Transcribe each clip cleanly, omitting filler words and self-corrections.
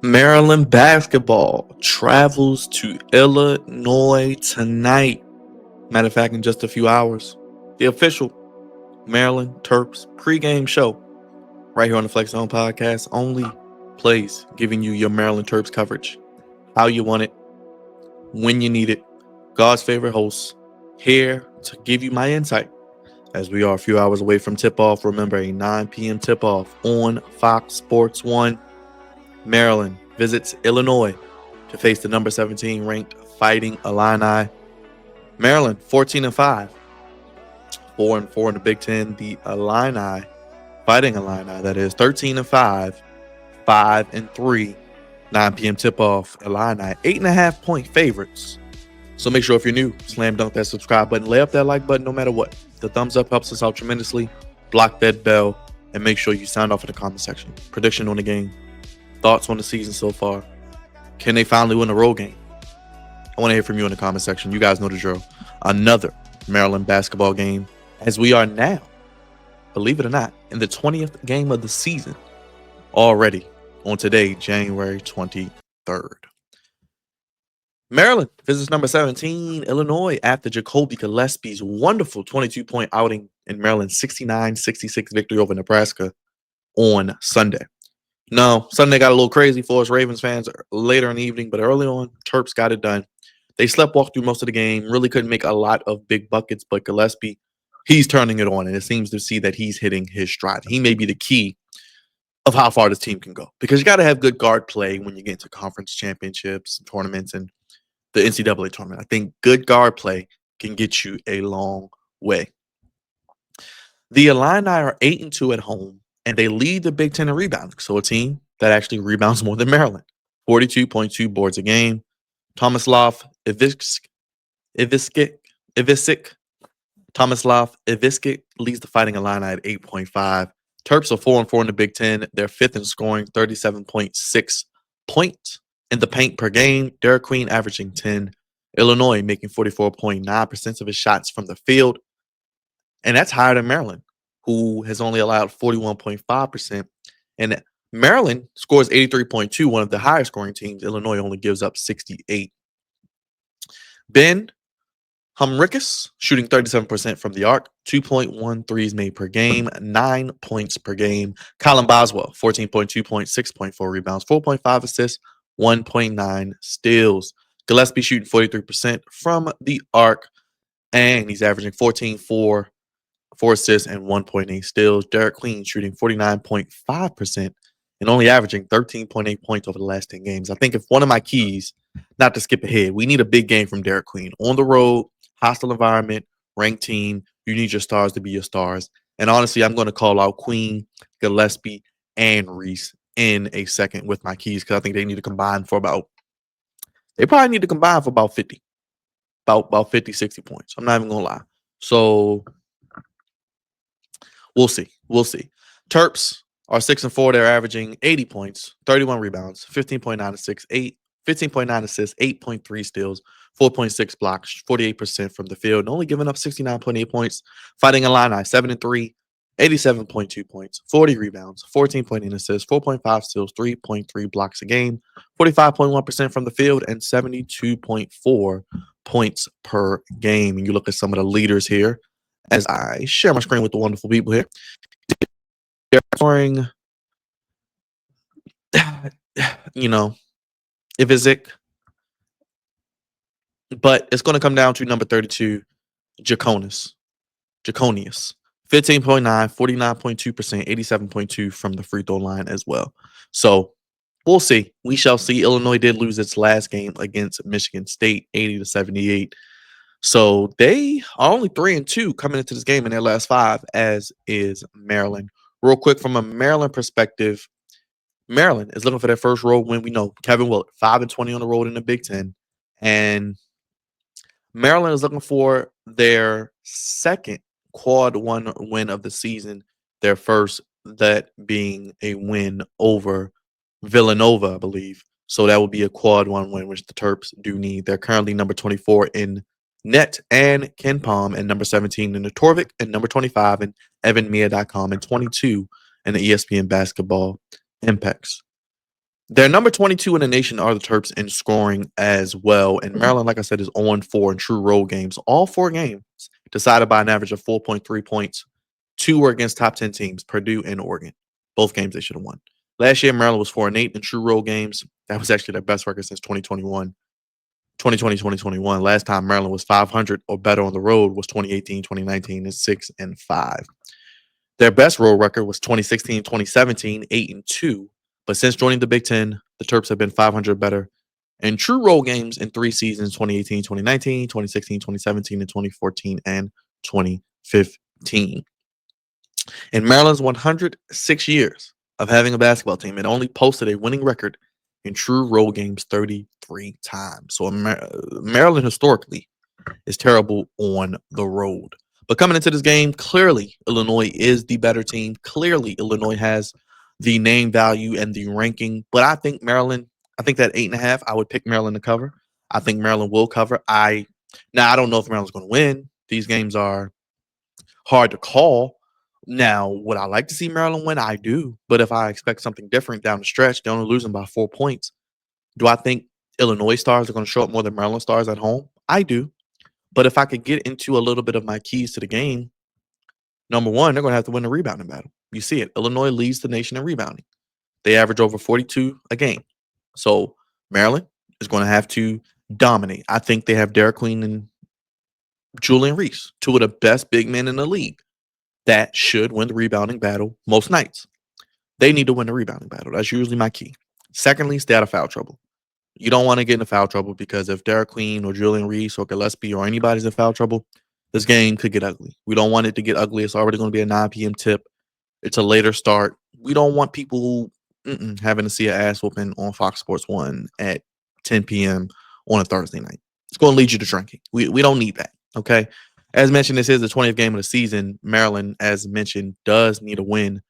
Maryland basketball travels to Illinois tonight. Matter of fact, in just a few hours. The official Maryland Terps pregame show right here on the Flex Zone podcast only plays giving you your Maryland Terps coverage. How you want it, when you need it. God's favorite host here to give you my insight as we are a few hours away from tip-off. Remember, a 9 p.m. tip-off on Fox Sports 1. Maryland visits Illinois to face the number 17 ranked Fighting Illini. Maryland 14-5, 4-4 in the Big Ten. The Illini, Fighting Illini, that is 13-5, 5-3. 9 p.m. tip-off. Illini 8.5-point favorites. So make sure if you're new, slam dunk that subscribe button, lay up that like button no matter what. The thumbs up helps us out tremendously. Block that bell and make sure you sound off in the comment section. Prediction on the game. Thoughts on the season so far. Can they finally win a road game? I want to hear from you in the comment section. You guys know the drill. Another Maryland basketball game as we are now, believe it or not, in the 20th game of the season already on today, January 23rd. Maryland visits number 17, Illinois, after Jacoby Gillespie's wonderful 22-point outing in Maryland's 69-66 victory over Nebraska on Sunday. No, Sunday got a little crazy for us Ravens fans later in the evening, but early on, Terps got it done. They sleptwalked through most of the game, really couldn't make a lot of big buckets, but Gillespie, he's turning it on, and it seems to see that he's hitting his stride. He may be the key of how far this team can go, because you got to have good guard play when you get into conference championships, tournaments, and the NCAA tournament. I think good guard play can get you a long way. The Illini are 8-2 at home, and they lead the Big Ten in rebounding. So a team that actually rebounds more than Maryland. 42.2 boards a game. Tomislav Ivisk leads the Fighting Illini at 8.5. Terps are 4-4 in the Big Ten. They're fifth in scoring, 37.6 points in the paint per game. Derek Queen averaging 10. Illinois making 44.9% of his shots from the field. And that's higher than Maryland, who has only allowed 41.5%. And Maryland scores 83.2, one of the highest scoring teams. Illinois only gives up 68. Ben Humrickus shooting 37% from the arc, 2.1 threes made per game, 9 points per game. Colin Boswell, 14.2 points, 6.4 rebounds, 4.5 assists, 1.9 steals. Gillespie shooting 43% from the arc, and he's averaging 14.4 assists and 1.8 steals. Derek Queen shooting 49.5% and only averaging 13.8 points over the last 10 games. I think if one of my keys, not to skip ahead, we need a big game from Derek Queen. On the road, hostile environment, ranked team, you need your stars to be your stars. And honestly, I'm going to call out Queen, Gillespie, and Reese in a second with my keys, because I think they need to combine for about 50. About 50, 60 points. I'm not even going to lie. So we'll see. Terps are 6-4. They're averaging 80 points, 31 rebounds, 15.9 assists, 8.3 steals, 4.6 blocks, 48% from the field, and only giving up 69.8 points. Fighting Illini 7-3, 87.2 points, 40 rebounds, 14.8 assists, 4.5 steals, 3.3 blocks a game, 45.1% from the field, and 72.4 points per game. And you look at some of the leaders here as I share my screen with the wonderful people here. They're scoring, Ivizik, but it's going to come down to number 32, Jaconius. 15.9, 49.2%, 87.2 from the free throw line as well. So we'll see. We shall see. Illinois did lose its last game against Michigan State, 80-78. So they are only 3-2 coming into this game in their last 5, as is Maryland. Real quick, from a Maryland perspective, Maryland is looking for their first road win. We know Kevin Willett, 5-20 on the road in the Big Ten. And Maryland is looking for their second quad one win of the season. Their first, that being a win over Villanova, I believe. So that would be a quad one win, which the Terps do need. They're currently number 24 in net and Kenpom, and number 17 in the Torvik, and number 25 in evanmia.com, and 22 in the ESPN Basketball Index. They're number 22 in the nation are the Terps in scoring as well. And Maryland, like I said, is 0-4 in true road games. All 4 games decided by an average of 4.3 points. 2 were against top 10 teams, Purdue and Oregon. Both games they should have won. Last year, Maryland was 4-8 in true road games. That was actually their best record since 2021. 2020, 2021. Last time Maryland was 500 or better on the road was 2018, 2019, and 6-5. Their best road record was 2016, 2017, 8-2. But since joining the Big Ten, the Terps have been 500 better in true road games in 3 seasons: 2018, 2019, 2016, 2017, and 2014 and 2015. In Maryland's 106 years of having a basketball team, it only posted a winning record in true road games 33 times. So Maryland historically is terrible on the road. But coming into this game, clearly Illinois is the better team. Clearly Illinois has the name value and the ranking. But I think that 8.5, I would pick Maryland to cover. I think Maryland will cover. I don't know if Maryland's going to win. These games are hard to call. Now, would I like to see Maryland win? I do. But if I expect something different down the stretch, they're only losing by 4 points. Do I think Illinois stars are going to show up more than Maryland stars at home? I do. But if I could get into a little bit of my keys to the game, number one, they're going to have to win the rebounding battle. You see it. Illinois leads the nation in rebounding. They average over 42 a game. So Maryland is going to have to dominate. I think they have Derek Queen and Julian Reese, 2 of the best big men in the league, that should win the rebounding battle most nights. They need to win the rebounding battle. That's usually my key. Secondly, stay out of foul trouble. You don't want to get into foul trouble because if Derek Queen or Julian Reese or Gillespie or anybody's in foul trouble, this game could get ugly. We don't want it to get ugly. It's already going to be a 9 p.m. tip. It's a later start. We don't want people having to see an ass whooping on Fox Sports 1 at 10 p.m. on a Thursday night. It's going to lead you to drinking. We don't need that, okay? As mentioned, this is the 20th game of the season. Maryland, as mentioned, does need a win.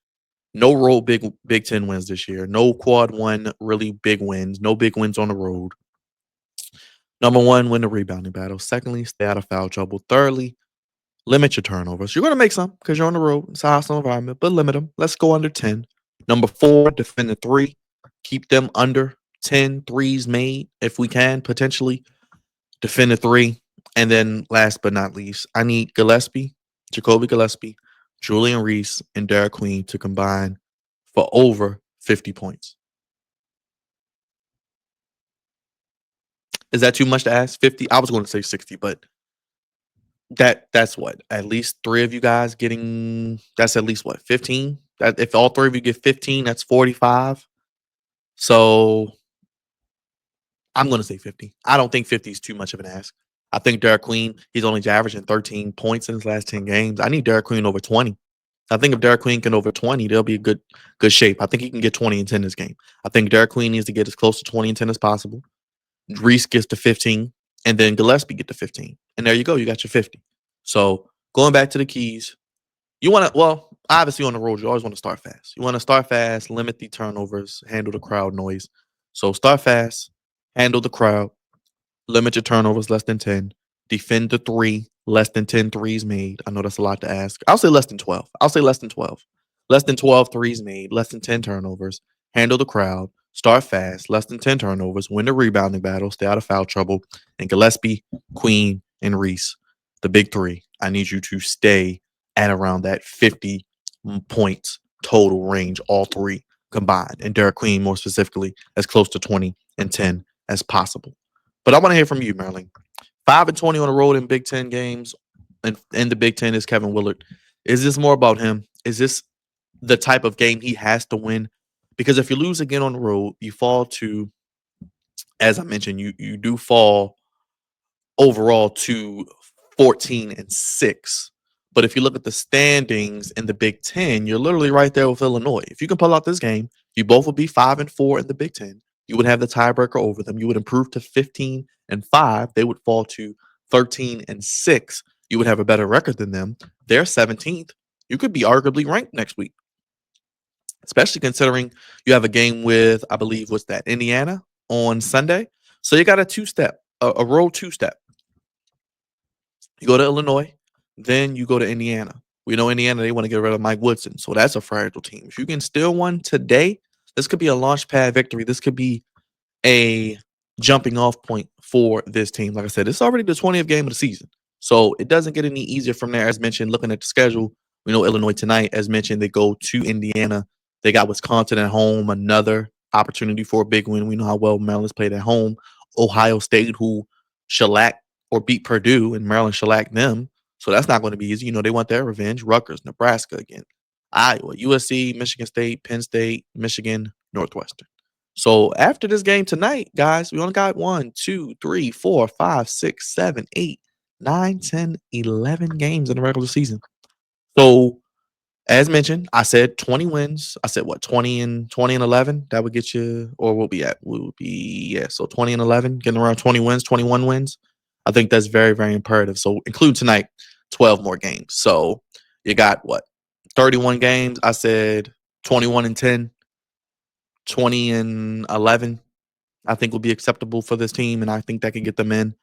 No road Big Ten wins this year. No quad one really big wins. No big wins on the road. Number one, win the rebounding battle. Secondly, stay out of foul trouble. Thirdly, limit your turnovers. You're going to make some because you're on the road. It's a hostile environment, but limit them. Let's go under 10. Number 4, defend the 3. Keep them under 10 threes made if we can, potentially. Defend the 3. And then last but not least, I need Jacoby Gillespie, Julian Reese, and Derek Queen to combine for over 50 points. Is that too much to ask? 50? I was going to say 60, but that's what? At least 3 of you guys getting, that's at least what, 15? If all 3 of you get 15, that's 45. So I'm going to say 50. I don't think 50 is too much of an ask. I think Derek Queen, he's only averaging 13 points in his last 10 games. I need Derek Queen over 20. I think if Derek Queen can over 20, they'll be a good shape. I think he can get 20 and 10 this game. I think Derek Queen needs to get as close to 20 and 10 as possible. Reese gets to 15, and then Gillespie get to 15. And there you go. You got your 50. So going back to the keys, you want to, well, obviously on the road, you always want to start fast. You want to start fast, limit the turnovers, handle the crowd noise. So start fast, handle the crowd, limit your turnovers less than 10, defend the 3, less than 10 threes made. I know that's a lot to ask. I'll say less than 12. Less than 12 threes made, less than 10 turnovers, handle the crowd, start fast, less than 10 turnovers, win the rebounding battle, stay out of foul trouble, and Gillespie, Queen, and Reese, the big 3. I need you to stay at around that 50 points total range, all 3 combined, and Derek Queen more specifically as close to 20 and 10 as possible. But I want to hear from you, Maryland. 5-20 on the road in Big Ten games, and in the Big Ten is Kevin Willard. Is this more about him? Is this the type of game he has to win? Because if you lose again on the road, you fall to, as I mentioned, you do fall overall to 14-6. But if you look at the standings in the Big Ten, you're literally right there with Illinois. If you can pull out this game, you both would be 5-4 in the Big Ten. You would have the tiebreaker over them. You would improve to 15-5. They would fall to 13-6. You would have a better record than them. They're 17th. You could be arguably ranked next week, especially considering you have a game with, I believe, what's that, Indiana on Sunday. So you got a two-step, a road two-step. You go to Illinois, then you go to Indiana. We know Indiana, they want to get rid of Mike Woodson, so that's a fragile team. If you can steal one today, This could be a launch pad victory. This could be a jumping off point for this team. Like I said, it's already the 20th game of the season. So it doesn't get any easier from there. As mentioned, looking at the schedule, we know Illinois tonight, as mentioned, they go to Indiana. They got Wisconsin at home, another opportunity for a big win. We know how well Maryland's played at home. Ohio State, who shellacked or beat Purdue, and Maryland shellacked them. So that's not going to be easy. You know, they want their revenge. Rutgers, Nebraska again, Iowa, USC, Michigan State, Penn State, Michigan, Northwestern. So after this game tonight, guys, we only got 1, 2, 3, 4, 5, 6, 7, 8, 9, 10, 11 games in the regular season. So as mentioned, I said 20 wins. I said what, 20 and 11? That would get you, or we'll be at, we would be, yeah, so 20 and 11, getting around 20 wins, 21 wins. I think that's very, very imperative. So include tonight 12 more games. So you got what, 31 games. I said 21 and 10, 20 and 11. I think will be acceptable for this team, and I think that can get them in.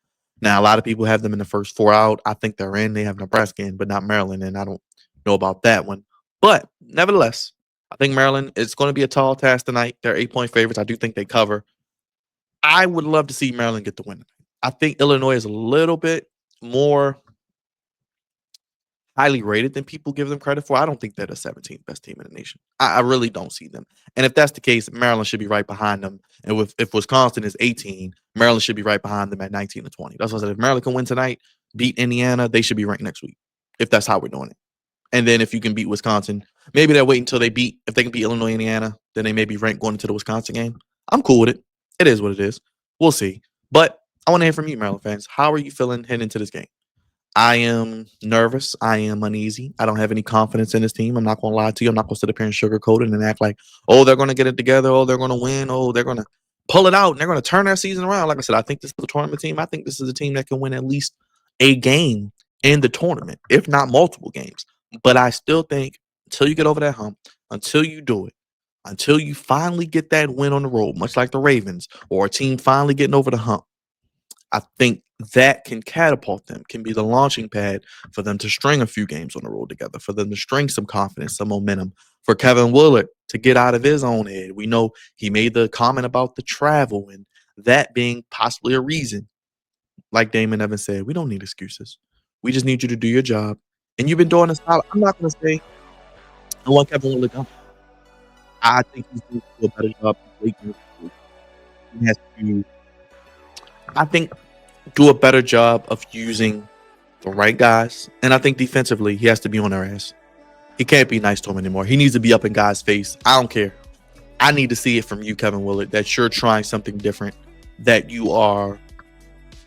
Now, a lot of people have them in the first 4 out. I think they're in. They have Nebraska in, but not Maryland, and I don't know about that one. But nevertheless, I think Maryland is going to be a tall task tonight. They're 8-point favorites. I do think they cover. I would love to see Maryland get the win. I think Illinois is a little bit more highly rated than people give them credit for. I don't think they're the 17th best team in the nation. I really don't see them. And if that's the case, Maryland should be right behind them. And if Wisconsin is 18, Maryland should be right behind them at 19 and 20. That's what I said. If Maryland can win tonight, beat Indiana, they should be ranked next week, if that's how we're doing it. And then if you can beat Wisconsin, maybe they'll wait until if they can beat Illinois, Indiana, then they may be ranked going into the Wisconsin game. I'm cool with it. It is what it is. We'll see. But I want to hear from you, Maryland fans. How are you feeling heading into this game? I am nervous. I am uneasy. I don't have any confidence in this team. I'm not going to lie to you. I'm not going to sit up here and sugarcoat it and act like, oh, they're going to get it together. Oh, they're going to win. Oh, they're going to pull it out and they're going to turn their season around. Like I said, I think this is a tournament team. I think this is a team that can win at least a game in the tournament, if not multiple games. But I still think until you get over that hump, until you do it, until you finally get that win on the road, much like the Ravens or a team finally getting over the hump, I think that can catapult them, can be the launching pad for them to string a few games on the road together, for them to string some confidence, some momentum, for Kevin Willard to get out of his own head. We know he made the comment about the travel and that being possibly a reason. Like Damon Evans said, we don't need excuses. We just need you to do your job. And you've been doing this. I'm not going to say I want Kevin Willard gone. I think he's going to do a better job. He has to, I think, do a better job of using the right guys. And I think defensively, he has to be on their ass. He can't be nice to him anymore. He needs to be up in guys' face. I don't care. I need to see it from you, Kevin Willard, that you're trying something different, that you are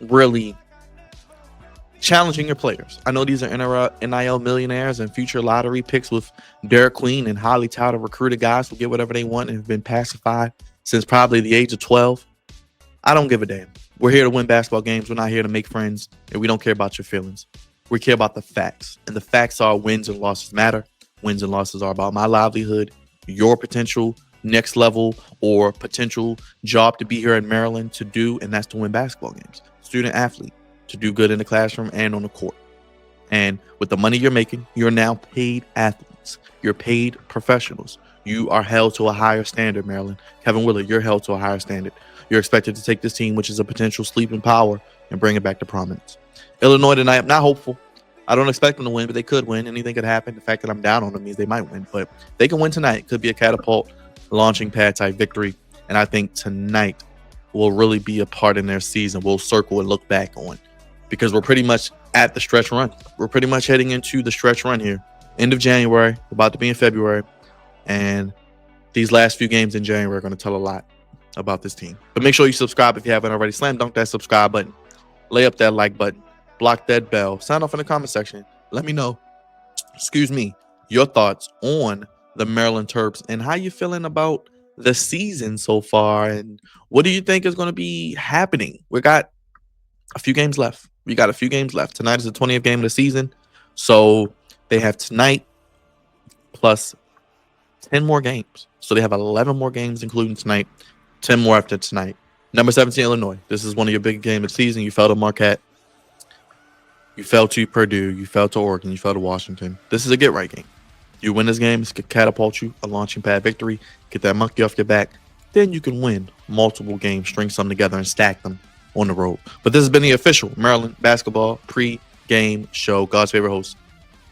really challenging your players. I know these are NIL millionaires and future lottery picks with Derek Queen and highly touted recruited guys who get whatever they want and have been pacified since probably the age of 12. I don't give a damn. We're here to win basketball games. We're not here to make friends, and we don't care about your feelings. We care about the facts, and the facts are wins and losses matter. Wins and losses are about my livelihood, your potential next level or potential job to be here in Maryland to do, and that's to win basketball games. Student athlete, to do good in the classroom and on the court. And with the money you're making, you're now paid athletes. You're paid professionals. You are held to a higher standard, Maryland. Kevin Willard, you're held to a higher standard. You're expected to take this team, which is a potential sleeping power, and bring it back to prominence. Illinois tonight, I'm not hopeful. I don't expect them to win, but they could win. Anything could happen. The fact that I'm down on them means they might win. But they can win tonight. It could be a catapult, launching pad type victory. And I think tonight will really be a part in their season we'll circle and look back on. Because we're pretty much at the stretch run. We're pretty much heading into the stretch run here. End of January, about to be in February. And these last few games in January are going to tell a lot about this team. But make sure you subscribe if you haven't already. Slam dunk that subscribe button. Lay up that like button. Block that bell. Sign off in the comment section. Let me know, your thoughts on the Maryland Terps and how you feeling about the season so far. And what do you think is going to be happening? We got a few games left. Tonight is the 20th game of the season. So they have tonight plus 10 more games. So they have 11 more games, including tonight, 10 more after tonight. Number 17, Illinois. This is one of your big games of the season. You fell to Marquette. You fell to Purdue. You fell to Oregon. You fell to Washington. This is a get-right game. You win this game, this could catapult you a launching pad victory, get that monkey off your back. Then you can win multiple games, string some together, and stack them on the road. But this has been the official Maryland basketball pre-game show. God's favorite host,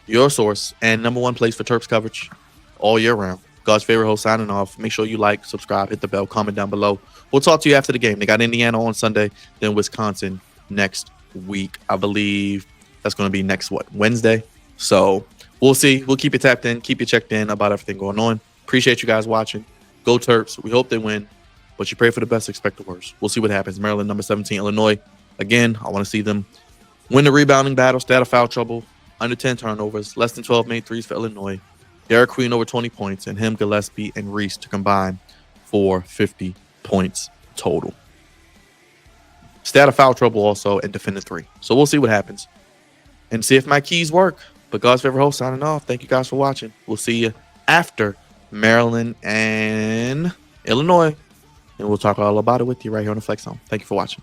your source, and number one place for Terps coverage all year round. God's favorite host signing off. Make sure you like, subscribe, hit the bell, comment down below. We'll talk to you after the game. They got Indiana on Sunday, then Wisconsin next week. I believe that's going to be next, Wednesday? So we'll see. We'll keep you tapped in, keep you checked in about everything going on. Appreciate you guys watching. Go Terps. We hope they win, but you pray for the best, expect the worst. We'll see what happens. Maryland, number 17, Illinois. Again, I want to see them win the rebounding battle, stay out of foul trouble, under 10 turnovers, less than 12 made threes for Illinois. Derek Queen over 20 points, and him, Gillespie, and Reese to combine for 50 points total. Stay out of foul trouble also and defend the three. So we'll see what happens and see if my keys work. But God's favorite host signing off. Thank you guys for watching. We'll see you after Maryland and Illinois, and we'll talk all about it with you right here on the Flex Zone. Thank you for watching.